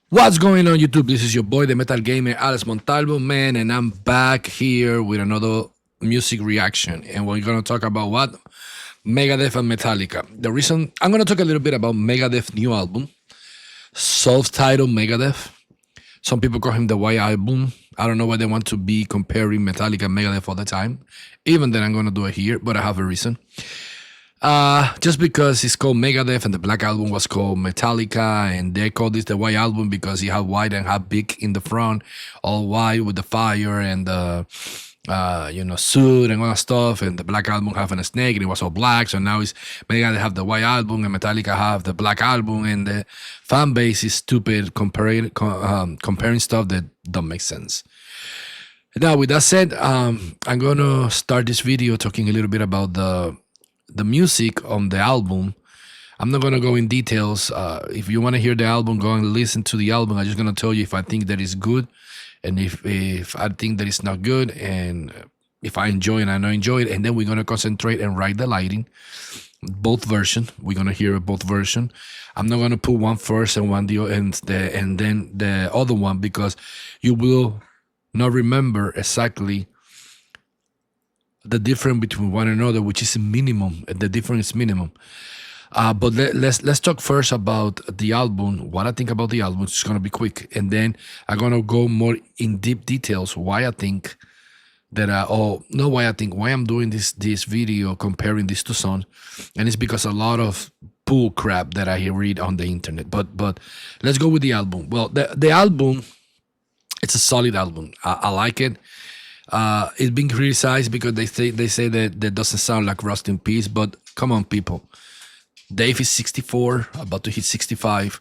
What's going on YouTube? This is your boy, the Metal Gamer, Alex Montalvo, man, and I'm back here with another music reaction. And we're gonna talk about what? Megadeth and Metallica. The reason I'm gonna talk a little bit about Megadeth's new album, self-titled Megadeth. Some people call him the White Album. I don't know why they want to be comparing Metallica and Megadeth all the time. Even then, I'm gonna do it here, but I have a reason. Just because it's called Megadeth and the Black Album was called Metallica, and they called this the White Album because he had white and had big in the front, all white with the fire and the suit and all that stuff, and the Black Album having a snake and it was all black. So now it's Megadeth have the White Album and Metallica have the Black Album, and the fan base is stupid comparing stuff that don't make sense. Now, with that said, I'm gonna start this video talking a little bit about the music on the album. I'm not gonna go in details. If you want to hear the album, go and listen to the album. I'm just gonna tell you if I think that is good, and if I think that it's not good, and if I enjoy it, I don't enjoy it, and then we're gonna concentrate and write the lighting. Both version. We're gonna hear both version. I'm not gonna put one first and one and then the other one, because you will not remember exactly the difference between one another, which is minimum. The difference is minimum. But let's talk first about the album. What I think about the album. It's gonna be quick, and then I'm gonna go more in deep details. Why I think that why I'm doing this video comparing these two songs, and it's because a lot of bull crap that I read on the internet. But let's go with the album. Well, the album, it's a solid album. I like it. It's been criticized because they say that doesn't sound like Rust in Peace, but come on, people. Dave is 64, about to hit 65.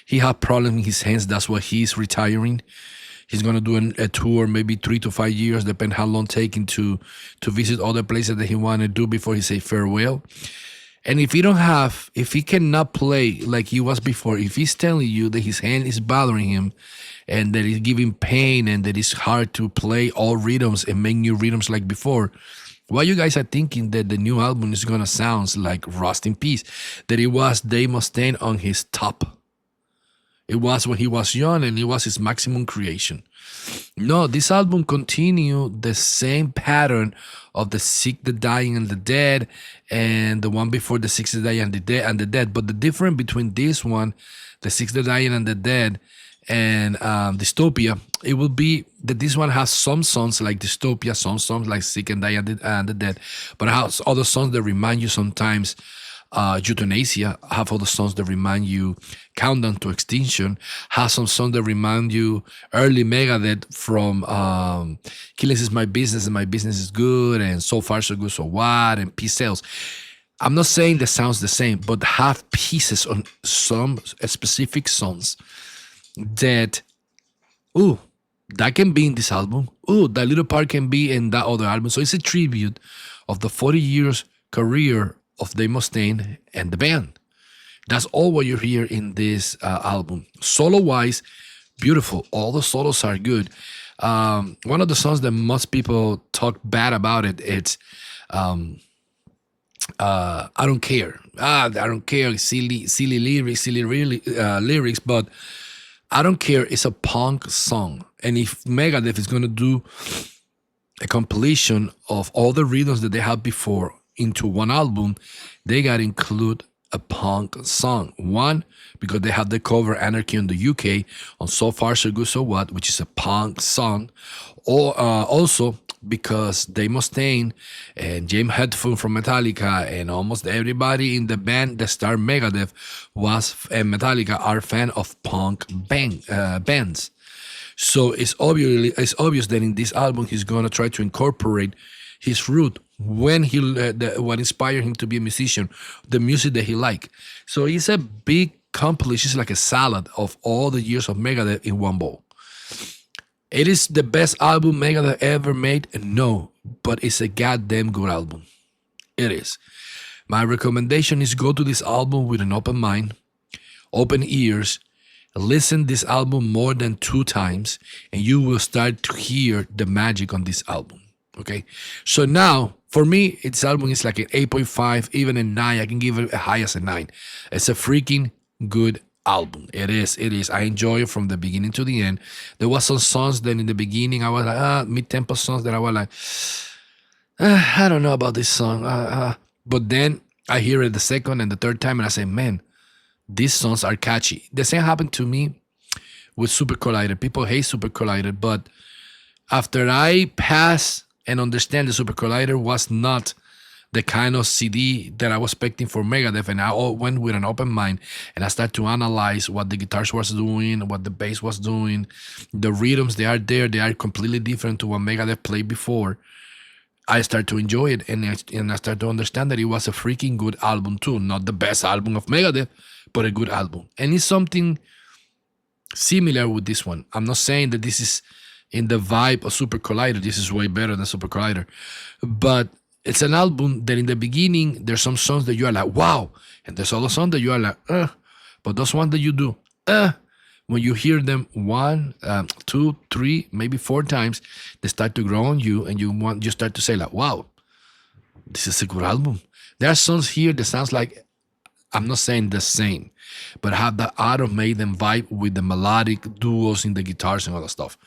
He had problems in his hands. That's why he's retiring. He's gonna do a tour, maybe 3 to 5 years, depending how long taking to visit other places that he want to do before he say farewell. And if he cannot play like he was before, if he's telling you that his hand is bothering him and that it's giving pain and that it's hard to play all rhythms and make new rhythms like before, why you guys are thinking that the new album is gonna sound like Rust in Peace, that it was Dave Mustaine on his top? It was when he was young and it was his maximum creation. No, this album continued the same pattern of the Sick, the Dying, and the Dead, and the one before the Sick, the Dying, and the Dead. But the difference between this one, the Sick, the Dying, and the Dead, and Dystopia, it will be that this one has some songs like Dystopia, some songs like Sick and Dying and the Dead, but it has other songs that remind you sometimes Euthanasia, have other songs that remind you Countdown to Extinction, has some songs that remind you early Megadeth from Killing is My Business and My Business is Good, and So Far So Good So What, and Peace Sells. I'm not saying that sounds the same, but have pieces on some specific songs that, ooh, that can be in this album. Ooh, that little part can be in that other album. So it's a tribute of the 40 years career of Dave Mustaine and the band. That's all what you hear in this album. Solo-wise, beautiful. All the solos are good. One of the songs that most people talk bad about it's I don't care. I don't care. Silly lyrics, lyrics, but I don't care. It's a punk song. And if Megadeth is going to do a compilation of all the rhythms that they had before into one album, they got to include a punk song. One, because they had the cover Anarchy in the UK on So Far So Good So What, which is a punk song. Or also because Dave Mustaine and James Hetfield from Metallica and almost everybody in the band that started Megadeth and Metallica are fan of punk bands. So it's obvious that in this album he's gonna try to incorporate his root, when what inspired him to be a musician, the music that he liked. So it's a big compilation. It's like a salad of all the years of Megadeth in one bowl. It is the best album Megadeth ever made? No, but it's a goddamn good album. It is. My recommendation is go to this album with an open mind, open ears, listen this album more than 2 times, and you will start to hear the magic on this album. Okay, so now for me, its album is like an 8.5, even a 9. I can give it as high as a 9. It's a freaking good album. It is. It is. I enjoy it from the beginning to the end. There was some songs that in the beginning I was like, mid tempo songs that I was like, I don't know about this song. But then I hear it the second and the third time and I say, man, these songs are catchy. The same happened to me with Super Collider. People hate Super Collider, but after I pass and understand the Super Collider was not the kind of CD that I was expecting for Megadeth, and I went with an open mind, and I started to analyze what the guitars was doing, what the bass was doing, the rhythms they are there, they are completely different to what Megadeth played before. I started to enjoy it, and I started to understand that it was a freaking good album too. Not the best album of Megadeth, but a good album. And it's something similar with this one. I'm not saying that this is in the vibe of Super Collider. This is way better than Super Collider. But it's an album that in the beginning, there's some songs that you are like, wow. And there's other songs that you are like, But those ones that you do, when you hear them one, two, three, maybe four times, they start to grow on you, and you start to say like, wow, this is a good album. There are songs here that sounds like, I'm not saying the same, but have the Iron Maiden vibe with the melodic duos in the guitars and all that stuff.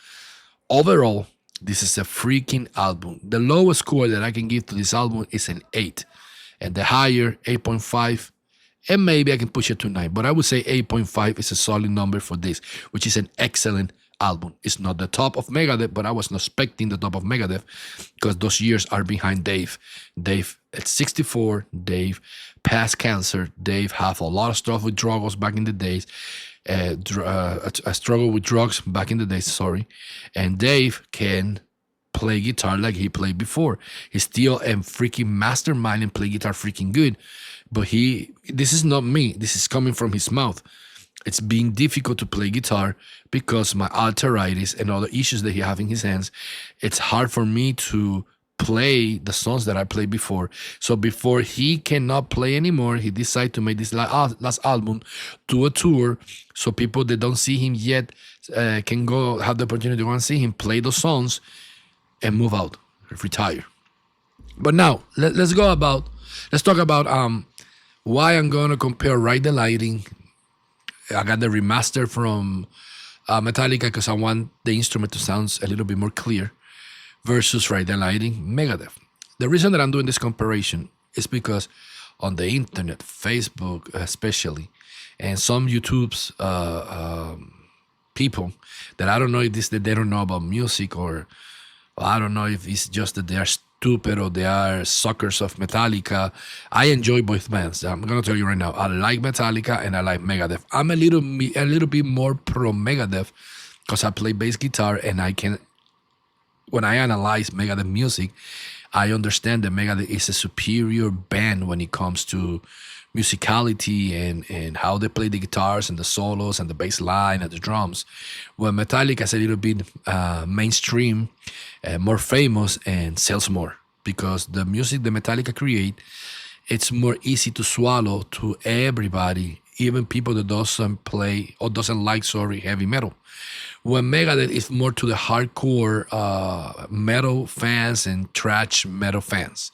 Overall, this is a freaking album. The lowest score that I can give to this album is an 8, and the higher 8.5, and maybe I can push it to 9, but I would say 8.5 is a solid number for this, which is an excellent album. It's not the top of Megadeth, but I was not expecting the top of Megadeth because those years are behind Dave. Dave at 64, Dave passed cancer. Dave had a lot of stuff with drugs back in the days. A struggle with drugs back in the days, sorry. And Dave can play guitar like he played before. He's still a freaking mastermind and play guitar freaking good. But this is not me. This is coming from his mouth. It's being difficult to play guitar because my arthritis and other issues that he have in his hands. It's hard for me to play the songs that I played before. So before he cannot play anymore, he decided to make this last album, do a tour, so people that don't see him yet can go have the opportunity to go and see him, play those songs, and move out, retire. But now let's talk about why I'm gonna compare Ride the Lightning. I got the remaster from Metallica because I want the instrument to sound a little bit more clear versus Ride the Lightning Megadeth. The reason that I'm doing this comparison is because on the internet, Facebook especially, and some YouTube's people that I don't know if this that they don't know about music, or I don't know if it's just that they are stupid or they are suckers of Metallica. I enjoy both bands. I'm gonna tell you right now, I like Metallica and I like Megadeth. I'm a little bit more pro Megadeth because I play bass guitar, and when I analyze Megadeth music, I understand that Megadeth is a superior band when it comes to musicality and how they play the guitars and the solos and the bass line and the drums. Well, Metallica is a little bit mainstream, more famous, and sells more because the music that Metallica create, it's more easy to swallow to everybody, even people that doesn't play or doesn't like heavy metal. When Megadeth is more to the hardcore metal fans and thrash metal fans.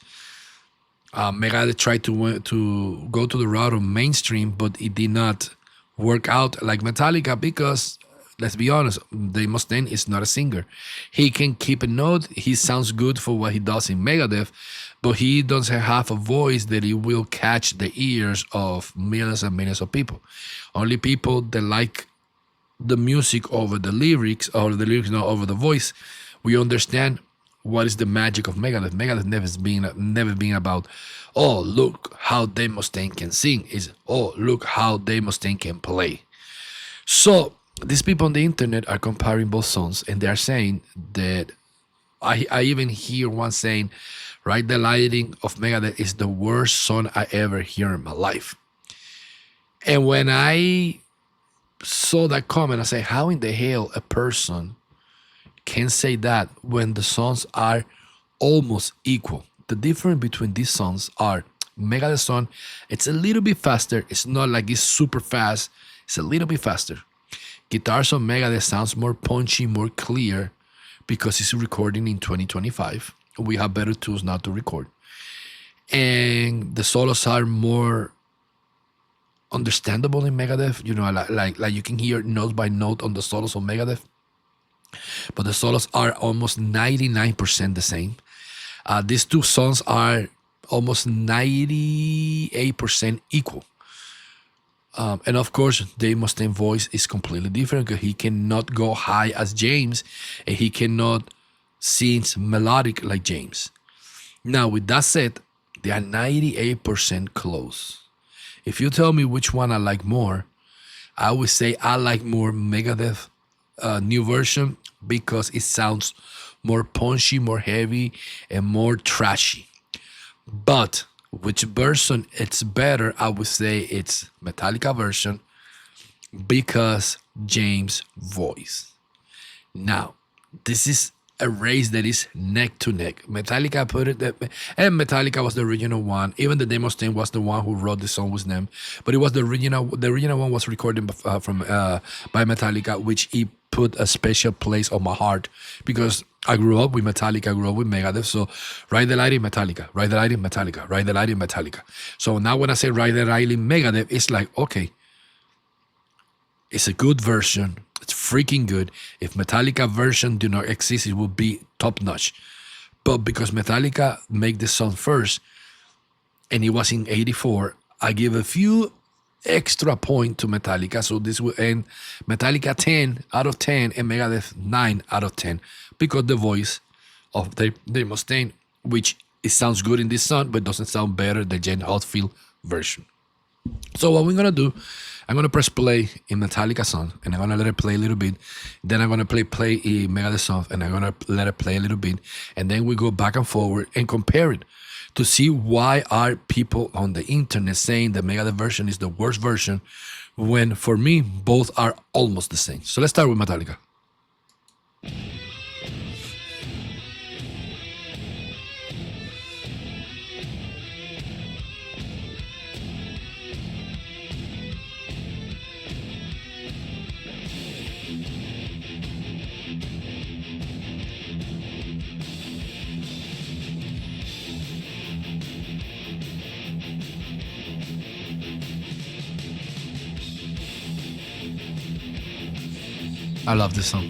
Megadeth tried to go to the route of mainstream, but it did not work out like Metallica because, let's be honest, Dave Mustaine is not a singer. He can keep a note. He sounds good for what he does in Megadeth, but he doesn't have a voice that he will catch the ears of millions and millions of people. Only people that like the music over the lyrics, or the lyrics not over the voice, we understand what is the magic of Megadeth. Megadeth never been about, oh, look how Dave Mustaine can sing. Is, oh, look how Dave Mustaine can play. So these people on the internet are comparing both songs, and they are saying that I even hear one saying, Ride the Lightning of Megadeth is the worst song I ever hear in my life. And when I saw that comment, I say, how in the hell a person can say that when the songs are almost equal? The difference between these songs are Megadeth song, it's a little bit faster. It's not like it's super fast. It's a little bit faster. Guitars on Megadeth sounds more punchy, more clear because it's recording in 2025. We have better tools now to record. And the solos are more understandable in Megadeth. Like you can hear note by note on the solos of Megadeth, but the solos are almost 99% the same. These two songs are almost 98% equal. And of course, Dave Mustaine's voice is completely different because he cannot go high as James, and he cannot sing melodic like James. Now, with that said, they are 98% close. If you tell me which one I like more, I would say I like more Megadeth new version because it sounds more punchy, more heavy, and more trashy. But which version it's better? I would say it's Metallica version because James' voice. Now, this is a race that is neck to neck. Metallica put it that, and Metallica was the original one. Even the Dave Mustaine was the one who wrote the song with them, but it was the original. The original one was recorded by Metallica, which he put a special place on my heart because I grew up with Metallica, I grew up with Megadeth. So Ride the Light in Metallica, Ride the Light in Metallica, Ride the Light in Metallica. So now when I say Ride the Light in Megadeth, it's like, okay, it's a good version. It's freaking good. If Metallica version do not exist, it would be top notch. But because Metallica made the song first, and it was in '84, I give a few extra point to Metallica. So this will end Metallica 10 out of 10 and Megadeth 9 out of 10 because the voice of Dave Mustaine, which it sounds good in this song, but doesn't sound better than Jen Hotfield version. So what we're gonna do, I'm gonna press play in Metallica song, and I'm gonna let it play a little bit. Then I'm gonna play in Megadeth song, and I'm gonna let it play a little bit, and then we go back and forward and compare it to see why are people on the internet saying the Megadeth version is the worst version, when for me both are almost the same. So let's start with Metallica. I love this song.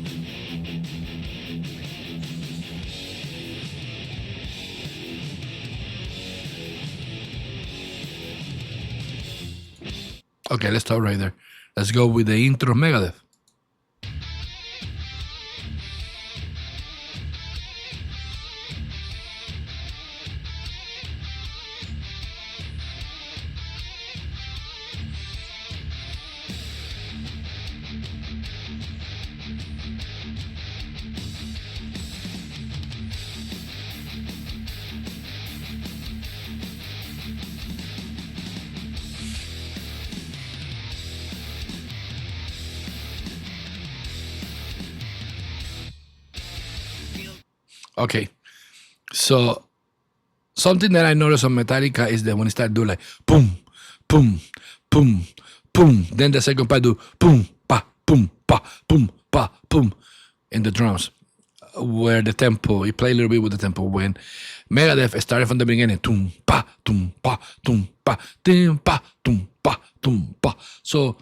Okay, let's start right there. Let's go with the intro of Megadeth. Okay, so something that I noticed on Metallica is that when it started doing like boom, boom, boom, boom, then the second part do boom, pa, boom, pa, boom, pa, boom, in the drums, where the tempo, you play a little bit with the tempo. When Megadeth started from the beginning, tum, pa, tum, pa, tum, pa, tum, pa, tum, pa, tum, pa. So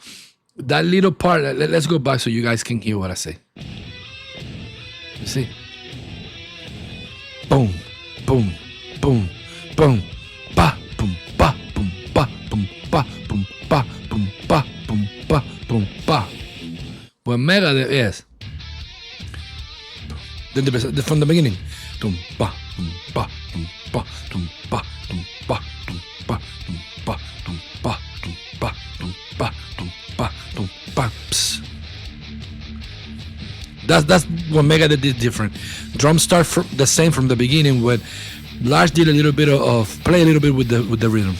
that little part, let's go back so you guys can hear what I say. You see? Boom, boom, boom, boom, pa, boom, pa, boom, pa, boom, pa, boom, pa, boom, pa, boom, pa, boom, pa. When Megadeth is, then from the beginning, boom, pa, boom, pa, boom, pa, boom, pa, boom, pa, boom, pa, boom, pa, boom, pa, boom, pa, boom, pa, boom, pa, boom, pa. That's what Megadeth did different. Drums start the same from the beginning. When Lars did a little bit of play a little bit with the rhythm.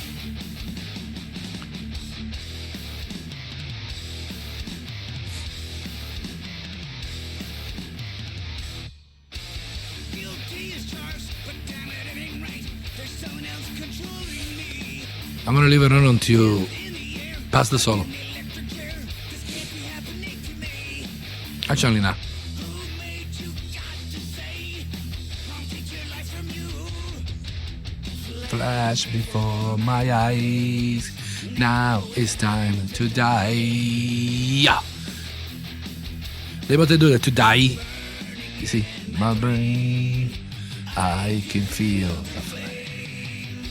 I'm gonna leave it on until past the solo. Actually, not. Flash before my eyes. Now it's time to die. Yeah. They want to do that, to die. You see, my brain, I can feel the flame.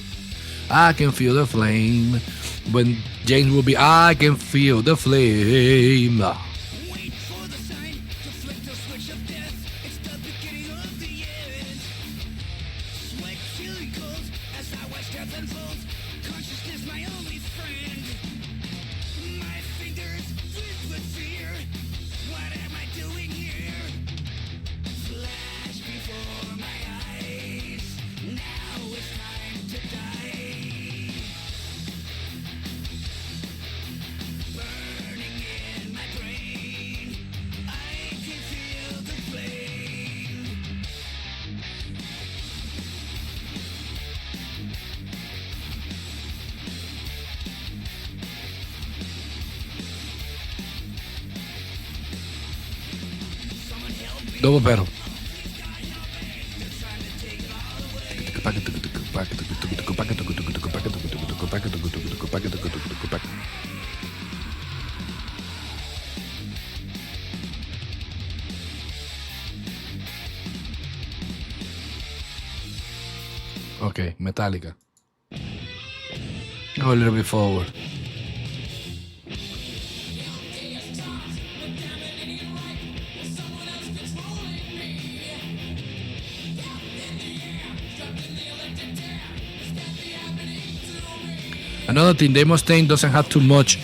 I can feel the flame. When James will be, I can feel the flame. Wait for the sign to flip the switch of death. It's the beginning of the end. Sweat chilly cold as I watch death unfold. Consciousness, my only friend. My fingers filled with fear. What am I doing here? Flash before my eyes. Now it's time to die. Burning in my brain. I can feel the flame. Someone help me. Double pedal. They're trying to take it all away. Okay, Metallica. Go a little bit forward. Another thing, Dave Mustaine doesn't have too much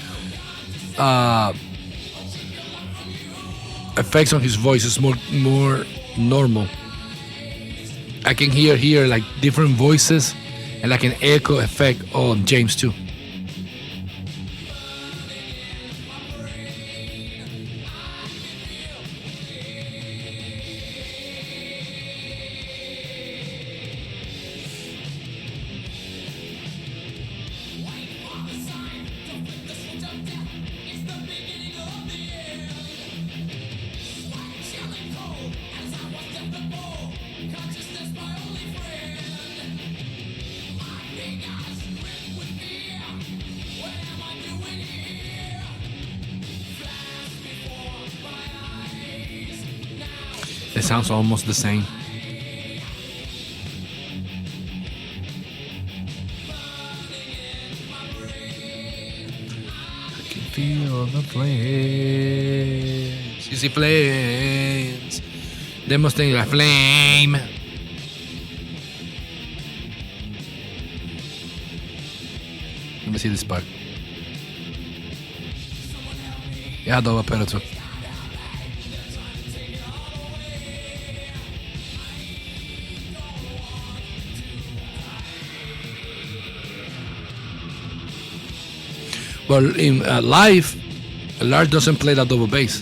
effects on his voice. It's more normal. I can hear here like different voices and like an echo effect on James too. It sounds almost the same. I can feel the flames. You see flames. They must think like flame. Let me see this part. Yeah, double pedal too. But in live, Lars doesn't play that double bass.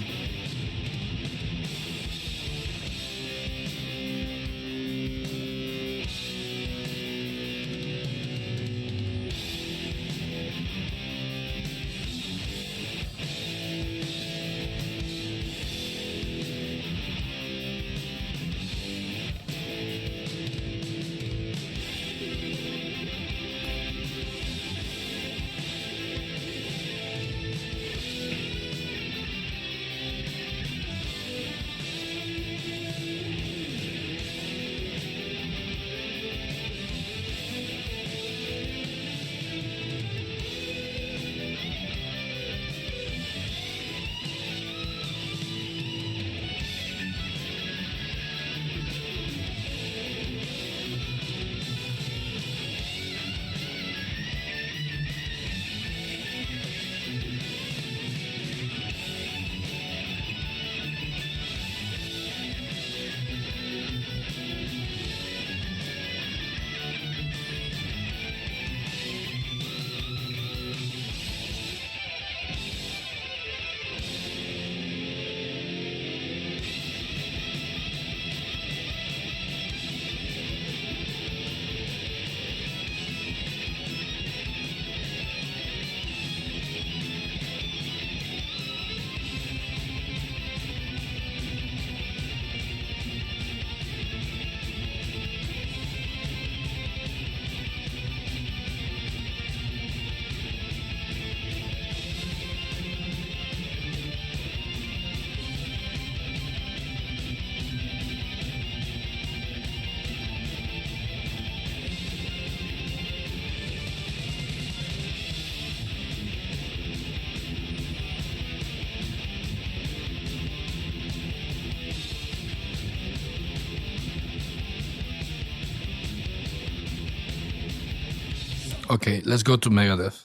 Okay, let's go to Megadeth.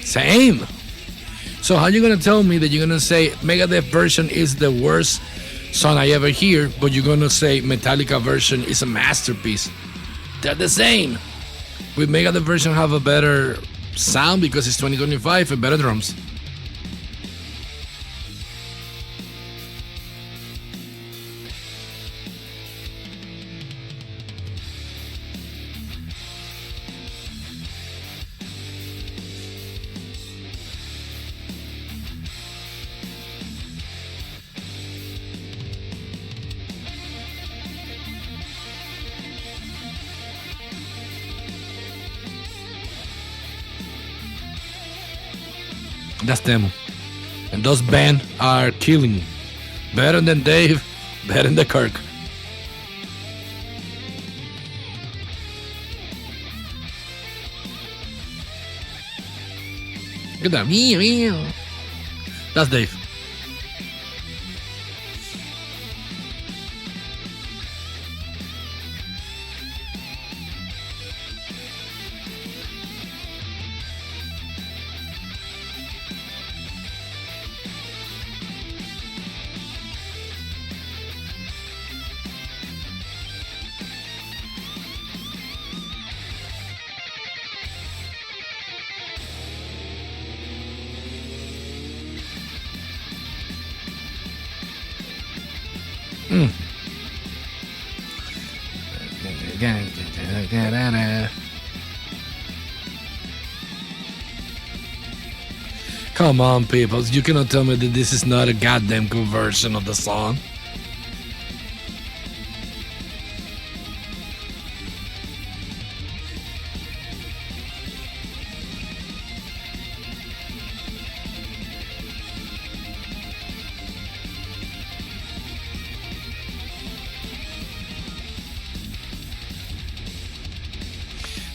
Same. So how you gonna tell me that you're gonna say Megadeth version is the worst song I ever hear, but you're gonna say Metallica version is a masterpiece? They're the same. With Megadeth version have a better sound because it's 2025 and better drums. That's them. And those band are killing. Better than Dave, better than Kirk. Look at that. That's Dave. Come on, people. You cannot tell me that this is not a goddamn good version of the song.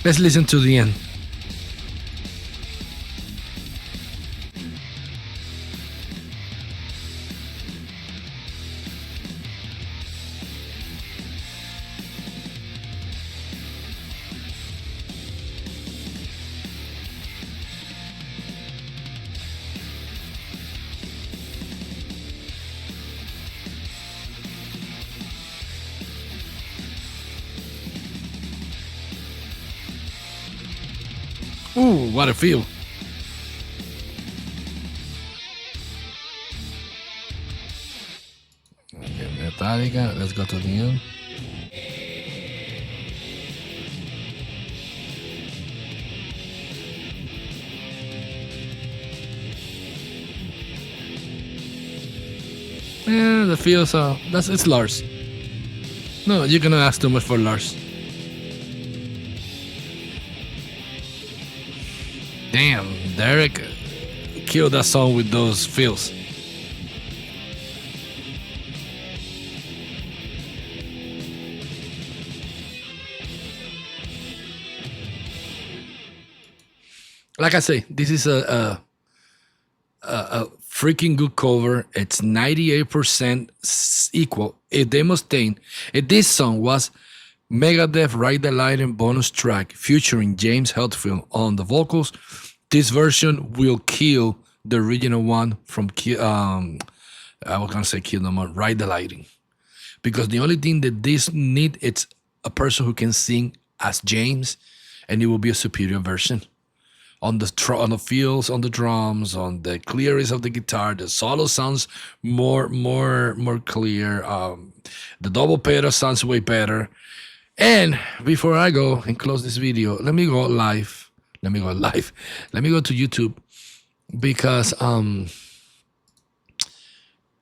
Let's listen to the end. Ooh, what a feel. Okay, Metallica, let's go to the end. Yeah, the feels it's Lars. No, you cannot ask too much for Lars. Damn, Derek killed that song with those feels. Like I say, this is a freaking good cover. It's 98% equal. If they Mustaine, if this song was Megadeth Ride the Lightning bonus track featuring James Hetfield on the vocals, this version will kill the original one from I was gonna say kill them on Ride the Lightning. Because the only thing that this need it's a person who can sing as James, and it will be a superior version. On the feels, on the drums, on the clearness of the guitar, the solo sounds more clear. The double pedal sounds way better. And before I go and close this video, let me go live. Let me go live. Let me go to YouTube because I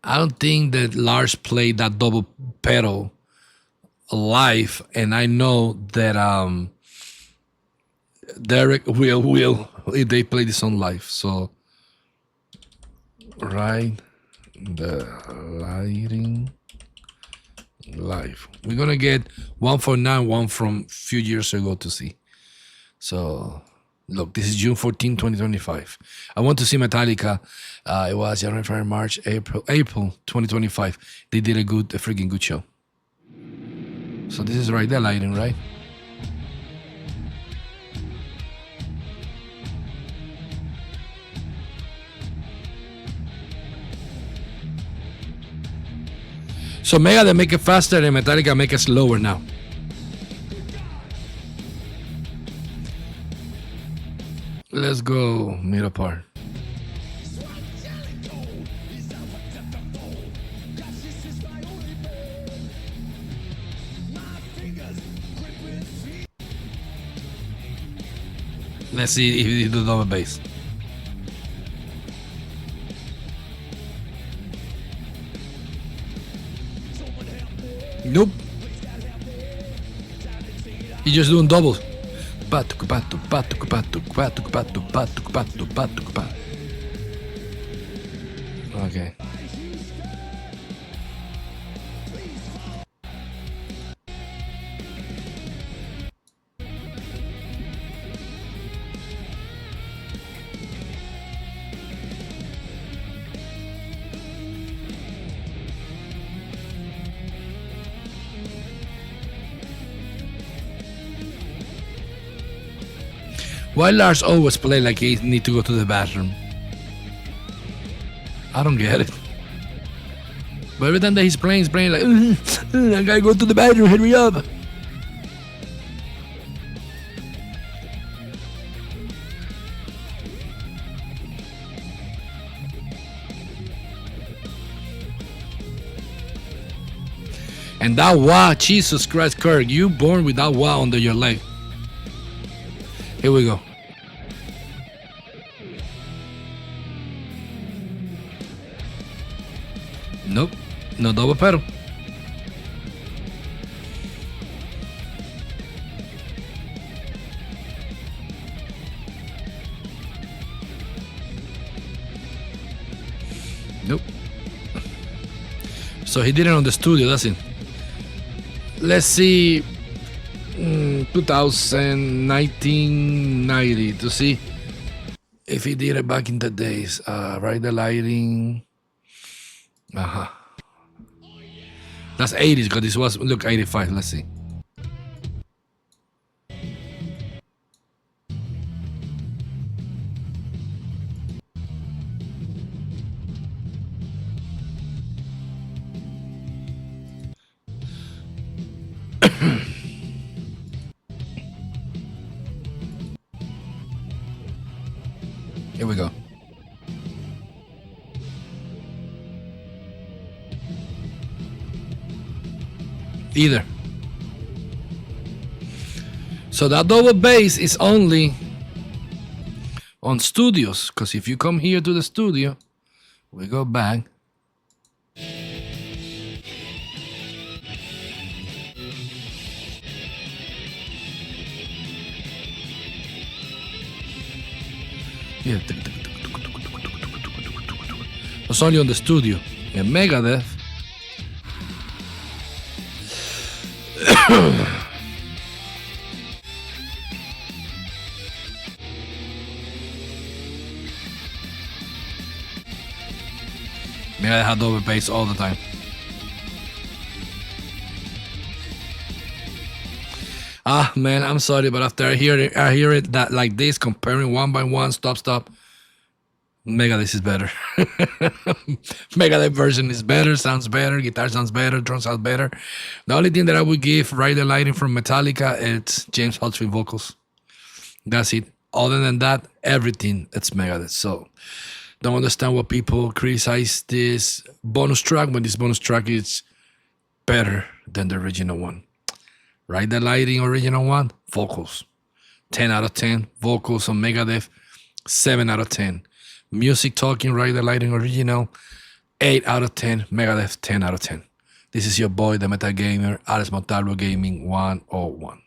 don't think that Lars played that double pedal live, and I know that Derek will if they play this on live. So right, the lighting live. We're gonna get one from now, one from a few years ago to see. So look, this is June 14, 2025. I want to see Metallica. It was January, February, March, April 2025. They did a freaking good show. So this is right there, lighting, right? So Megadeth make it faster and Metallica make it slower now. Let's go middle part. Let's see if he do double bass. Nope. He's just doing doubles. Okay. Why Lars always play like he need to go to the bathroom? I don't get it. But every time that he's playing like, I gotta go to the bathroom, hurry up. And that wah, Jesus Christ, Kirk, you born with that wah under your leg. Here we go. Nope, no double pedal. Nope. So he did it on the studio, that's it. Let's see, 1990 to see if he did it back in the days. Right, the lighting. That's 80s because this was, look, 85. Let's see. Here we go. Either. So that double bass is only on studios, because if you come here to the studio, we go back. Yeah. It's only on the studio. And Megadeth. Megadeth had double bass all the time. Ah man, I'm sorry, but after I hear it that like this, comparing one by one, stop, Megadeth is better. Megadeth version is better, sounds better, guitar sounds better, drums sounds better. The only thing that I would give Ride the Lightning from Metallica, it's James Hetfield vocals. That's it. Other than that, everything it's Megadeth. So don't understand what people criticize this bonus track when this bonus track is better than the original one. Ride the Lightning original one, vocals. 10 out of 10. Vocals on Megadeth, 7 out of 10. Music talking, Ride the Lightning original, 8 out of 10. Megadeth, 10 out of 10. This is your boy, the Metal Gamer, Alex Montalvo Gaming 101.